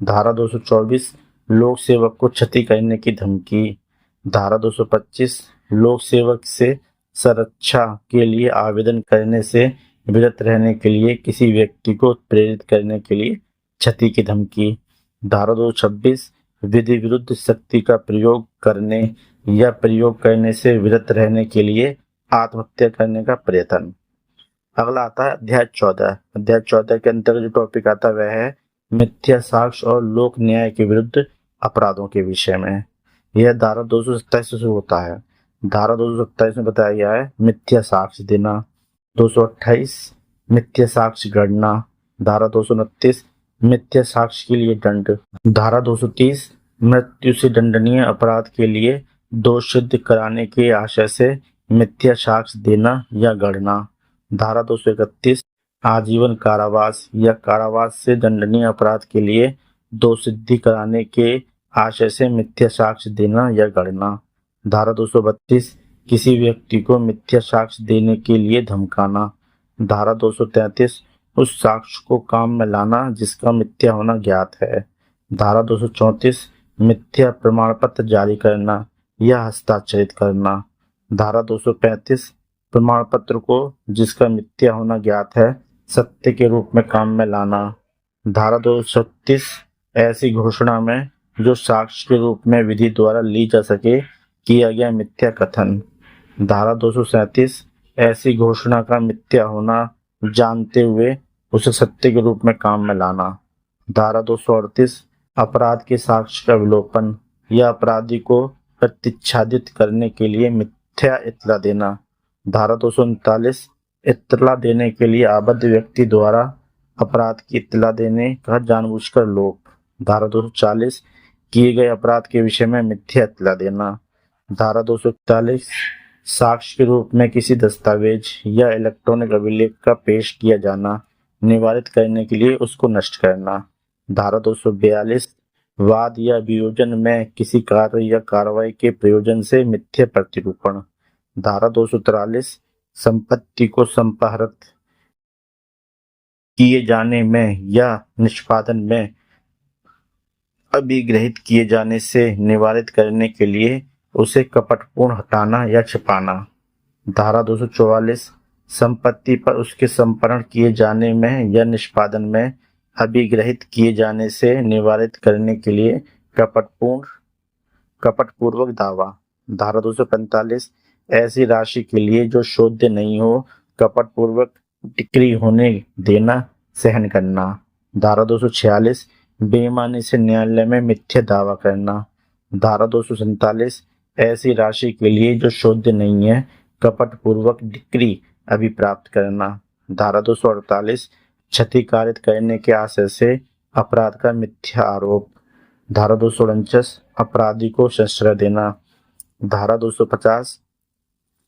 धारा 224 लोक सेवक को क्षति करने की धमकी। धारा 225 लोक सेवक से संरक्षा के लिए आवेदन करने से विरत रहने के लिए किसी व्यक्ति को प्रेरित करने के लिए क्षति की धमकी। धारा 226 विधि विरुद्ध शक्ति का प्रयोग करने या प्रयोग करने से विरत रहने के लिए आत्महत्या करने का प्रयत्न। अगला आता है अध्याय 14। अध्याय 14 के अंतर्गत जो टॉपिक आता है वह है मिथ्या साक्ष्य और लोक न्याय के विरुद्ध अपराधों के विषय में। यह धारा 227 से शुरू होता है। धारा 227 में बताया गया है मिथ्या साक्ष्य देना। 228 मिथ्या साक्ष्य गणना। धारा 229 मिथ्या साक्ष्य के लिए दंड। धारा 230 मृत्यु से दंडनीय अपराध के लिए दोष सिद्ध कराने के आशय से मिथ्या साक्ष्य देना या गणना। धारा 231 आजीवन कारावास या कारावास से दंडनीय अपराध के लिए दोष सिद्धि कराने के आशय से मिथ्या साक्ष्य देना या गणना। धारा 232 किसी व्यक्ति को मिथ्या साक्ष्य देने के लिए धमकाना। धारा 233 उस साक्ष्य को काम में लाना जिसका मिथ्या होना ज्ञात है। धारा 234 मिथ्या प्रमाण पत्र जारी करना या हस्ताक्षरित करना। धारा 235 प्रमाण पत्र को जिसका मिथ्या होना ज्ञात है सत्य के रूप में काम में लाना। धारा 236 ऐसी घोषणा में जो साक्ष्य के रूप में विधि द्वारा ली जा सके किया गया मिथ्या कथन। धारा 237 ऐसी घोषणा का मिथ्या होना जानते हुए उसे सत्य के रूप में काम में लाना। धारा 238 अपराध के साक्ष्य का विलोपन या अपराधी को प्रतिच्छादित करने के लिए मिथ्या इत्तला देना। धारा 239 इत्तला देने के लिए आबद्ध व्यक्ति द्वारा अपराध की इत्तला देने का जानबूझकर लोप। धारा 240 किए गए अपराध के विषय में मिथ्या इत्तला देना। धारा 241 साक्ष्य के रूप में किसी दस्तावेज या इलेक्ट्रॉनिक अभिलेख का पेश किया जाना निवारित करने के लिए उसको नष्ट करना। धारा 242 वाद या वियोजन में किसी कार्य या कार्रवाई के प्रयोजन से मिथ्या प्रतिरूपण। धारा 243 संपत्ति को संपादित किए जाने में या निष्पादन में अभिग्रहित किए जाने से निवारित करने के लिए उसे कपटपूर्ण हटाना या छिपाना। धारा 244 संपत्ति पर उसके संपरण किए जाने में या निष्पादन में अभिग्रहित किए जाने से निवारित करने के लिए कपटपूर्वक दावा। धारा 245 ऐसी राशि के लिए जो शोध्य नहीं हो कपटपूर्वक डिक्री होने देना सहन करना। धारा 246 बेईमानी से न्यायालय में मिथ्या दावा करना। धारा 247 ऐसी राशि के लिए जो शोध्य नहीं है कपटपूर्वक डिक्री अभिप्राप्त करना। धारा 248 क्षति कारित करने के आशय से अपराध का मिथ्या आरोप। धारा 249 अपराधी को संश्रय देना। धारा 250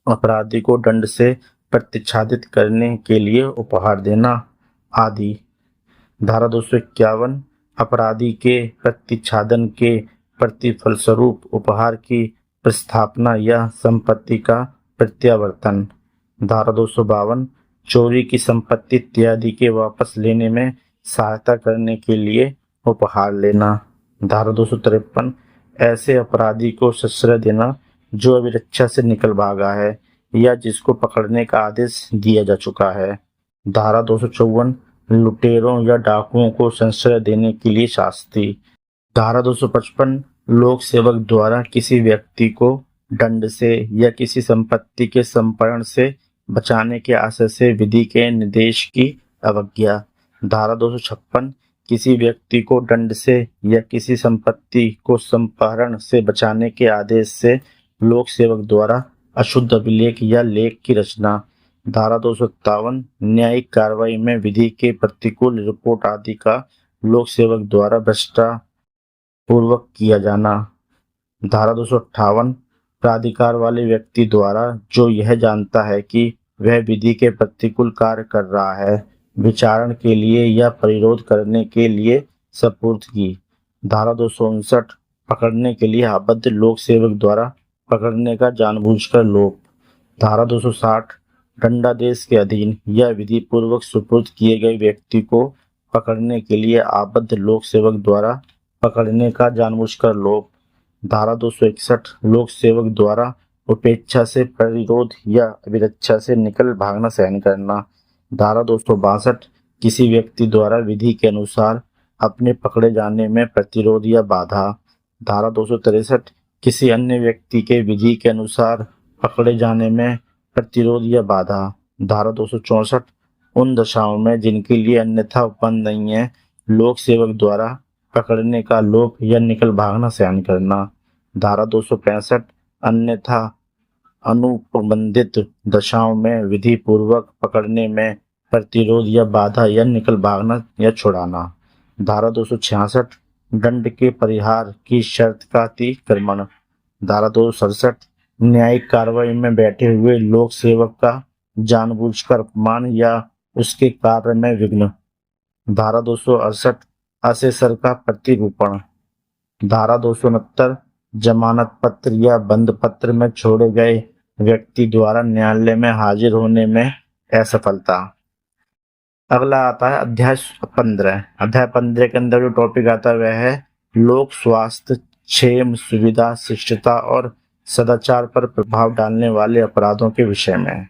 अपराधी को दंड से प्रतिच्छादित करने के लिए उपहार देना आदि। धारा 251 अपराधी के प्रतिच्छादन के प्रतिफल स्वरूप उपहार की प्रस्थापना या संपत्ति का प्रत्यावर्तन। धारा 252 चोरी की संपत्ति इत्यादि के वापस लेने में सहायता करने के लिए उपहार लेना। धारा 253 ऐसे अपराधी को सश्रय देना जो अभिरक्षा से निकल भागा है या जिसको पकड़ने का आदेश दिया जा चुका है। धारा 254 लुटेरों या डाकुओं को संश्रय देने के लिए शास्ति। धारा 255 लोक सेवक द्वारा किसी व्यक्ति को दंड से या किसी संपत्ति के संपरण से बचाने के आशय से विधि के निर्देश की अवज्ञा। धारा 256 किसी व्यक्ति को दंड से या किसी संपत्ति को संपहरण से बचाने के आदेश से लोक सेवक द्वारा अशुद्ध अभिलेख या लेख की रचना। धारा 257 न्यायिक कार्रवाई में विधि के प्रतिकूल रिपोर्ट आदि का लोक सेवक द्वारा भ्रष्टा पूर्वक किया जाना। धारा 258 प्राधिकार वाले व्यक्ति द्वारा जो यह जानता है कि वह विधि के प्रतिकूल कार्य कर रहा है विचारण के लिए या परिरोध करने के लिए सपुर्दगी। धारा 259 पकड़ने के लिए आबद्ध लोक सेवक द्वारा पकड़ने का जानबूझकर लोप। धारा 260 दंडादेश के अधीन या विधि पूर्वक सुपुर्द किए गए व्यक्ति को पकड़ने के लिए आबद्ध लोक सेवक द्वारा पकड़ने का जानबूझकर लोप। धारा 261 लोक सेवक द्वारा उपेक्षा से परिरोध या अभिरक्षा से निकल भागना सहन करना। धारा 262 किसी व्यक्ति द्वारा विधि के अनुसार अपने पकड़े जाने में प्रतिरोध या बाधा। धारा 263 किसी अन्य व्यक्ति के विधि के अनुसार पकड़े जाने में प्रतिरोध या बाधा। धारा 264 उन दशाओं में जिनके लिए अन्यथा उपबंध नहीं है लोक सेवक द्वारा पकड़ने का लोप या निकल भागना सहन करना। धारा 265 अन्यथा अनुपबंधित दशाओं में विधि पूर्वक पकड़ने में प्रतिरोध या बाधा या निकल भागना या छुड़ाना। धारा 266 दंड के परिहार की शर्त का अतिक्रमण। धारा 267 न्यायिक कार्रवाई में बैठे हुए लोक सेवक का जानबूझकर अपमान या उसके कार्य में विघ्न। धारा 268 असेसर का प्रतिरूपण। धारा 269 जमानत पत्र या बंद पत्र में छोड़े गए व्यक्ति द्वारा न्यायालय में हाजिर होने में असफलता। अगला आता है अध्याय 15। अध्याय 15 के अंदर जो टॉपिक आता है वह है लोक स्वास्थ्य क्षेम सुविधा शिष्टता और सदाचार पर प्रभाव डालने वाले अपराधों के विषय में।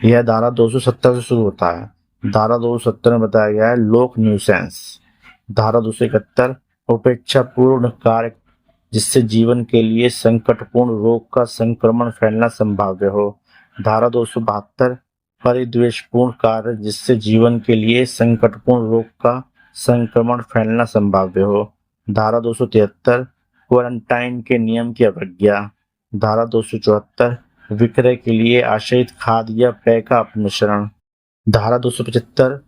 यह धारा 270 से शुरू होता है। धारा 270 में बताया गया है लोक न्यूसेंस। धारा 271 उपेक्षापूर्ण कार्य जिससे जीवन के लिए संकटपूर्ण रोग का संक्रमण फैलना संभाव्य हो। धारा 272 परिद्वेषपूर्ण कार्य जिससे जीवन के लिए संकटपूर्ण रोग का संक्रमण फैलना संभाव्य हो। धारा 273 क्वारंटाइन के नियम की अवज्ञा। धारा 274 विक्रय के लिए आश्रित खाद्य या पेय का अपमिश्रण। धारा 275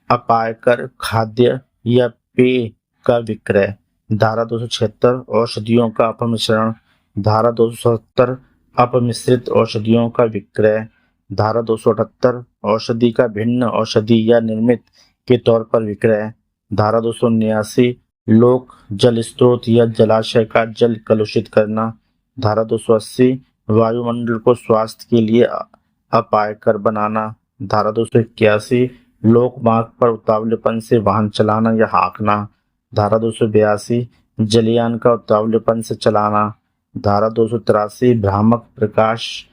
अपायकर खाद्य या पेय का विक्रय। धारा 276 औषधियों का अपमिश्रण। धारा 277 अपमिश्रित औषधियों का विक्रय। धारा 278 औषधि का भिन्न औषधि या निर्मित के तौर पर विक्रय। धारा 279 लोक जल स्रोत या जलाशय का जल कलुषित करना। धारा 280 वायुमंडल को स्वास्थ्य के लिए अपायकर बनाना। धारा 281 लोक मार्ग पर उतावलेपन से वाहन चलाना या हाँकना। धारा 282 जलयान का उतावलेपन से चलाना। धारा 283 भ्रामक प्रकाश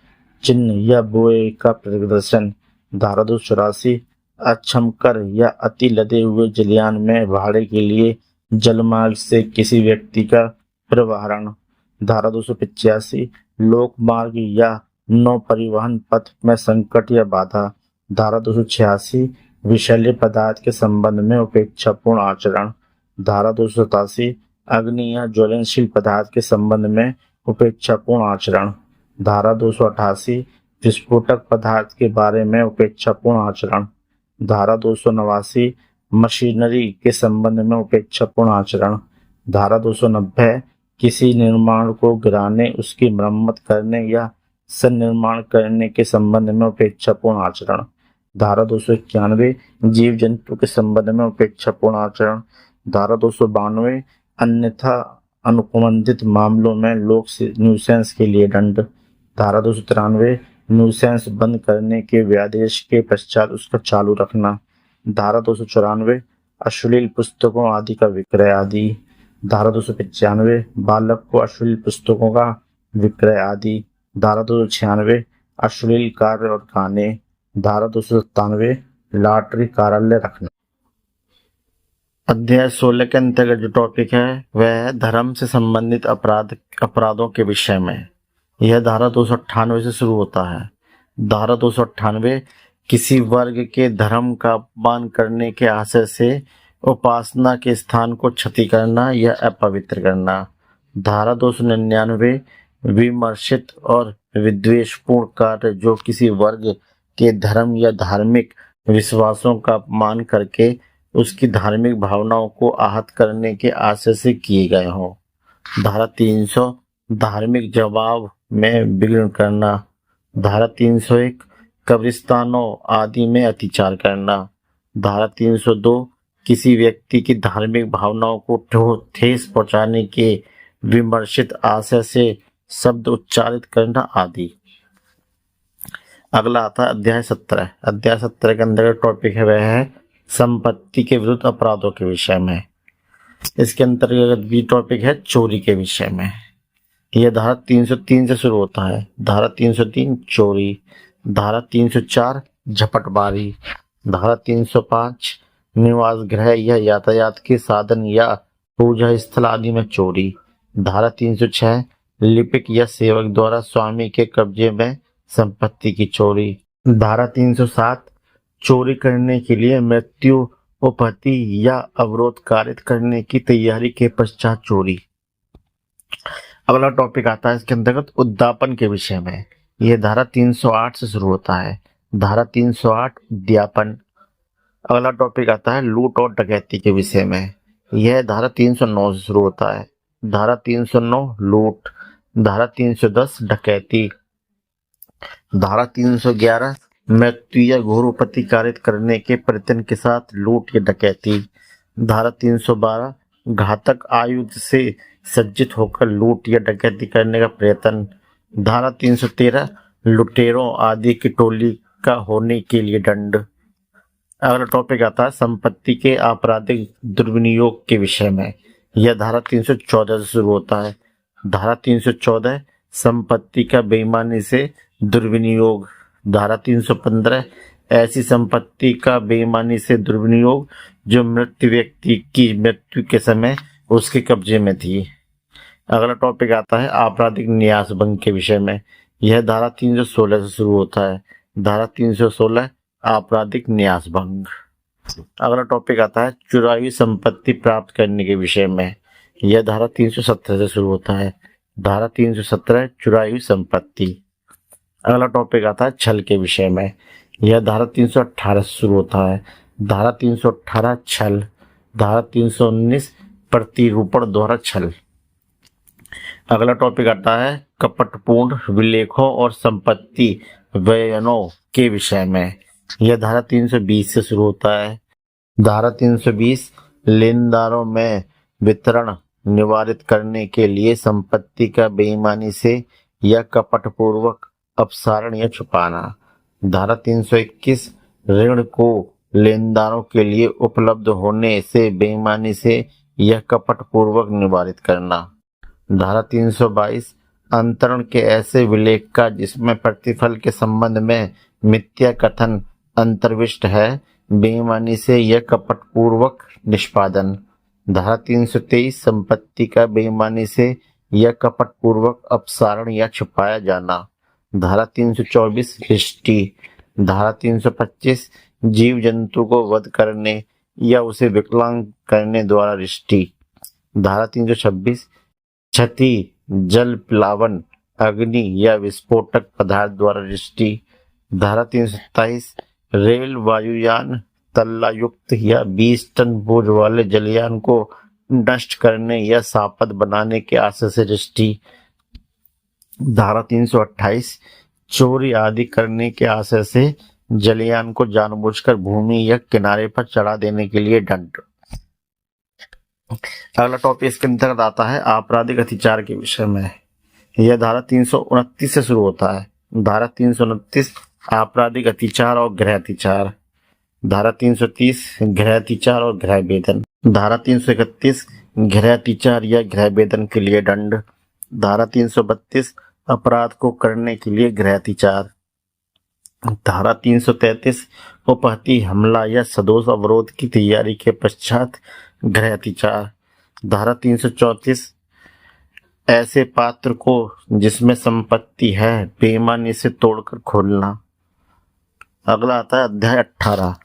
चिन्ह या बोए का प्रदर्शन। धारा 284 अक्षमकर या अति लदे हुए जलयान में भाड़े के लिए जलमार्ग से किसी व्यक्ति का प्रवाहरण। धारा 285 लोक मार्ग या नौ परिवहन पथ में संकट या बाधा। धारा 286 विषैले पदार्थ के संबंध में उपेक्षापूर्ण आचरण। धारा 287 अग्नि या ज्वलनशील पदार्थ के संबंध में उपेक्षापूर्ण आचरण। धारा 288 विस्फोटक पदार्थ के बारे में उपेक्षापूर्ण आचरण। धारा 289 मशीनरी के संबंध में उपेक्षापूर्ण आचरण। धारा 290 किसी निर्माण को गिराने उसकी मरम्मत करने या सन्निर्माण करने के संबंध में उपेक्षापूर्ण आचरण। धारा 291 जीव जंतु के संबंध में उपेक्षापूर्ण आचरण। धारा 292 अन्यथा अनुबंधित मामलों में लोक न्यूसेंस के लिए दंड। धारा 293 न्यूसेंस बंद करने के व्यादेश के पश्चात उसका चालू रखना। धारा 294 अश्लील पुस्तकों आदि का विक्रय आदि। धारा 295 बालक को अश्लील पुस्तकों का विक्रय आदि। धारा 296 अश्लील कार्य और गाने। धारा 297 लॉटरी कार्यालय रखना। अध्याय 16 के अंतर्गत जो टॉपिक है वह है धर्म से संबंधित अपराधों के विषय में। यह धारा 298 से शुरू होता है। धारा 298 किसी वर्ग के धर्म का अपमान करने के आशय से उपासना के स्थान को क्षति करना या अपवित्र करना। धारा 299 विमर्शित और विद्वेषपूर्ण कार्य जो किसी वर्ग के धर्म या धार्मिक विश्वासों का अपमान करके उसकी धार्मिक भावनाओं को आहत करने के आशय से किए गए हों। धारा 300 धार्मिक जवाब में विघ्न करना। धारा 301 कब्रिस्तानों आदि में अत्याचार करना। धारा 302 किसी व्यक्ति की धार्मिक भावनाओं को ठेस पहुंचाने के विमर्शित आशय से शब्द उच्चारित करना आदि। अगला आता है अध्याय 17। अध्याय 17 के अंदर टॉपिक है वह है संपत्ति के विरुद्ध अपराधों के विषय में। इसके अंतर्गत भी टॉपिक है चोरी के विषय में। यह धारा 303 से शुरू होता है। धारा 303 चोरी। धारा 304 झपटमारी। धारा 305 निवास गृह या यातायात के साधन या पूजा स्थल आदि में चोरी। धारा 306 लिपिक या सेवक द्वारा स्वामी के कब्जे में संपत्ति की चोरी। धारा 307 चोरी करने के लिए मृत्यु उपहति या अवरोध कारित करने की तैयारी के पश्चात चोरी। अगला टॉपिक आता है इसके अंतर्गत उद्यापन के विषय में। यह धारा 308 से शुरू होता है। धारा 308 उद्यापन। अगला टॉपिक आता है लूट और डकैती के विषय में। यह धारा 309 से शुरू होता है। धारा 309 लूट। धारा 310 डकैती। धारा 311 मृत्यु या घोर उपत्ति कारित करने के प्रयत्न के साथ लूट या डकैती। धारा 312 घातक आयुध से सज्जित होकर लूट या डकैती करने का प्रयत्न। धारा 313 लुटेरों आदि की टोली का होने के लिए दंड। अगला टॉपिक आता है संपत्ति के आपराधिक दुर्विनियोग के विषय में। यह धारा 314 से शुरू होता है। धारा 314 संपत्ति का बेईमानी से दुर्विनियोग। धारा 315 ऐसी संपत्ति का बेईमानी से दुर्विनियोग जो मृत व्यक्ति की मृत्यु के समय उसके कब्जे में थी। अगला टॉपिक आता है आपराधिक न्यास भंग के विषय में। यह धारा 316 से शुरू होता है। धारा 316 आपराधिक न्यास भंग। अगला टॉपिक आता है चुराई हुई संपत्ति प्राप्त करने के विषय में। यह धारा 317 से शुरू होता है। धारा 317 चुराई हुई संपत्ति। अगला टॉपिक आता है छल के विषय में। यह धारा 318 से शुरू होता है। धारा 318 छल। धारा 319 प्रतिरूपण द्वारा छल। अगला टॉपिक आता है कपटपूर्ण विलेखों और संपत्ति व्ययनों के विषय में। यह धारा 320 से शुरू होता है। धारा 320 लेनदारों में वितरण निवारित करने के लिए संपत्ति का बेईमानी से या कपटपूर्वक अपसारण या छुपाना। धारा 321 ऋण को लेनदारों के लिए उपलब्ध होने से बेईमानी से या कपटपूर्वक निवारित करना। धारा 322 अंतरण के ऐसे विलेख का जिसमें प्रतिफल के संबंध में मिथ्या कथन अंतर्विष्ट है, बेईमानी से यह कपटपूर्वक निष्पादन। धारा 323 संपत्ति का बेईमानी से यह कपटपूर्वक अपसारण या छुपाया जाना। धारा 324 रिष्टि। धारा 325 जीव जंतु को वध करने या उसे विकलांग करने द्वारा रिष्टि। धारा 326 क्षति, जल प्लावन, अग्नि या विस्फोटक पदार्थ द्वारा रिष्टि। धारा 327 रेल, वायुयान, तल्लायुक्त या 20 टन बोझ वाले जलयान को नष्ट करने या सापत बनाने के आशय से रिष्टि। धारा 328 चोरी आदि करने के आशय से जलयान को जानबूझकर भूमि या किनारे पर चढ़ा देने के लिए दंड। अगला टॉपिक इसके अंतर्गत आता है आपराधिक अतिचार के विषय में। यह धारा 329 से शुरू होता है। धारा 329 आपराधिक अतिचार और गृह अतिचार। धारा 330 गृह अतिचार और गृह वेदन। धारा 331 गृह अतिचार या गृह वेदन के लिए दंड। धारा 332 अपराध को करने के लिए गृह अतिचार। धारा 333 उपहती हमला या सदोष अवरोध की तैयारी के पश्चात गृह अतिचार। धारा 334 ऐसे पात्र को जिसमें संपत्ति है बेईमानी से तोड़कर खोलना। अगला आता है अध्याय 18।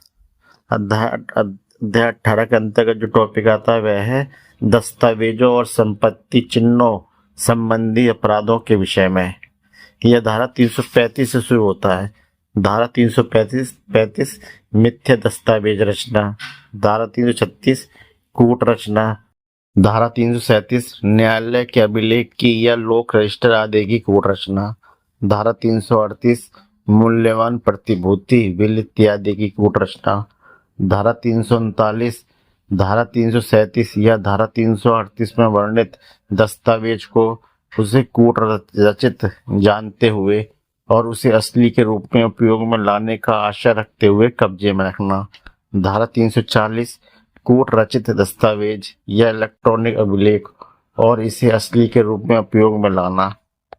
अध्याय 18 के अंतर्गत जो टॉपिक आता है वह है दस्तावेजों और संपत्ति चिन्हों संबंधी अपराधों के विषय में। यह धारा 335 से शुरू होता है। धारा 335 मिथ्या दस्तावेज रचना। धारा 336 कूट रचना। धारा 337 न्यायालय के अभिलेख की या लोक रजिस्टर आदि की कूट रचना। धारा 338 मूल्यवान प्रतिभूति बिल इत्यादि की कूट रचना। धारा 339 धारा 337 या धारा 338 में वर्णित दस्तावेज को उसे कूट रचित जानते हुए और उसे असली के रूप में उपयोग में लाने का आशा रखते हुए कब्जे में रखना। धारा 340 कूट रचित दस्तावेज या इलेक्ट्रॉनिक अभिलेख और इसे असली के रूप में उपयोग में लाना।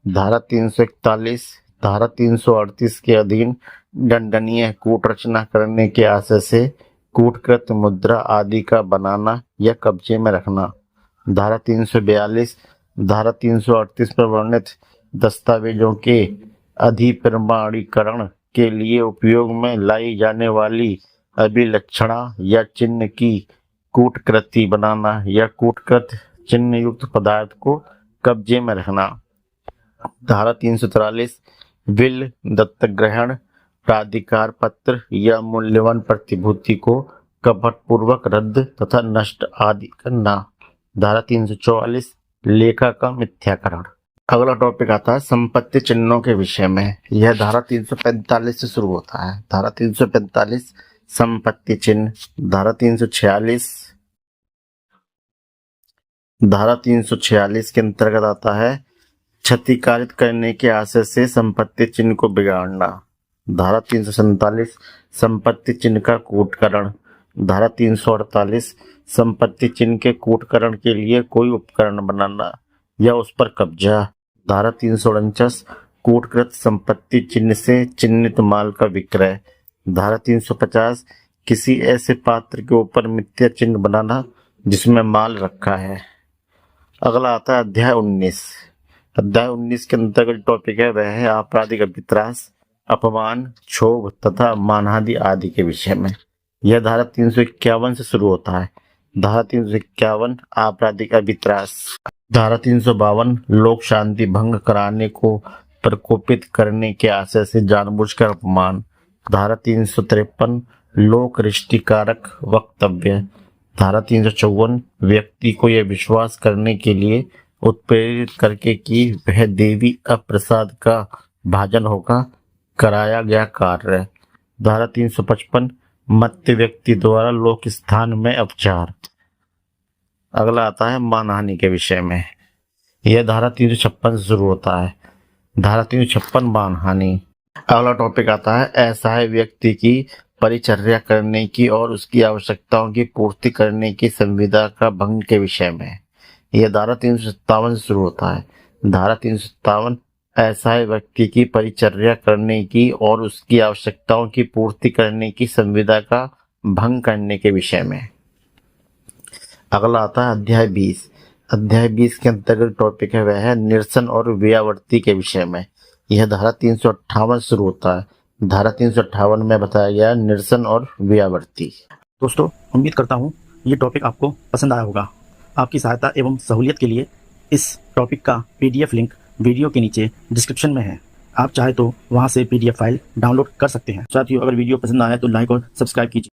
धारा 341 धारा 338 के अधीन दंडनीय कूट रचना करने के आशय से कूटकृत मुद्रा आदि का बनाना या कब्जे में रखना। धारा 342 धारा 338 पर वर्णित दस्तावेजों के अधिप्रमाणीकरण के लिए उपयोग में लाई जाने वाली अभिलक्षणा या चिन्ह की कूटकृति बनाना या कूटकृत चिन्ह युक्त पदार्थ को कब्जे में रखना। धारा 343 विल, दत्तग्रहण, प्राधिकार पत्र या मूल्यवान प्रतिभूति को कपटपूर्वक रद्द तथा नष्ट आदि करना। धारा 344 लेखा का मिथ्याकरण। अगला टॉपिक आता है संपत्ति चिन्हों के विषय में। यह धारा 345 से शुरू होता है। धारा 345 संपत्ति चिन्ह। धारा 346 के अंतर्गत आता है क्षतिकारित करने के आशय से संपत्ति चिन्ह को बिगाड़ना। धारा 347 संपत्ति चिन्ह का कूटकरण। धारा 348 संपत्ति चिन्ह के कूटकरण के लिए कोई उपकरण बनाना या उस पर कब्जा। धारा 349 कूटकृत संपत्ति चिन्ह से चिन्हित माल का विक्रय। धारा 350 किसी ऐसे पात्र के ऊपर मिथ्या चिन्ह बनाना जिसमें माल रखा है। अगला आता है अध्याय 19। अध्याय 19 के अंतर्गत टॉपिक है वह है आपराधिक अभित्रास, अपमान, क्षोभ तथा मानहानि आदि के विषय में। यह धारा 351 से शुरू होता है। धारा 351 आपराधिक अभित्रास। धारा 352 लोक शांति भंग कराने को प्रकोपित करने के आशय से जानबूझकर अपमान। धारा 353 लोक रिष्टिकारक वक्तव्य। धारा 354 व्यक्ति को यह विश्वास करने के लिए उत्प्रेरित करके कि वह देवी अप्रसाद का भाजन होगा कराया गया कार्य। धारा 355 मत्य व्यक्ति द्वारा लोक स्थान में अपचार। अगला आता है मानहानि के विषय में। यह धारा 356 से शुरू होता है। धारा 356 मानहानि। अगला टॉपिक आता है असहाय व्यक्ति की परिचर्या करने की और उसकी आवश्यकताओं की पूर्ति करने की संविदा का भंग के विषय में। यह धारा 357 से शुरू होता है। धारा 357 असहाय व्यक्ति की परिचर्या करने की और उसकी आवश्यकताओं की पूर्ति करने की संविदा का भंग करने के विषय में। अगला आता है अध्याय 20। अध्याय 20 के अंतर्गत टॉपिक है वह है निरसन और व्यावर्ती के विषय में। यह धारा 358 शुरू होता है। धारा 358 में बताया गया निरसन और व्यावर्ती। दोस्तों, उम्मीद करता हूँ ये टॉपिक आपको पसंद आया होगा। आपकी सहायता एवं सहूलियत के लिए इस टॉपिक का PDF लिंक वीडियो के नीचे डिस्क्रिप्शन में है। आप चाहे तो वहाँ से PDF फाइल डाउनलोड कर सकते हैं। साथियों, अगर वीडियो पसंद आया तो लाइक और सब्सक्राइब कीजिए।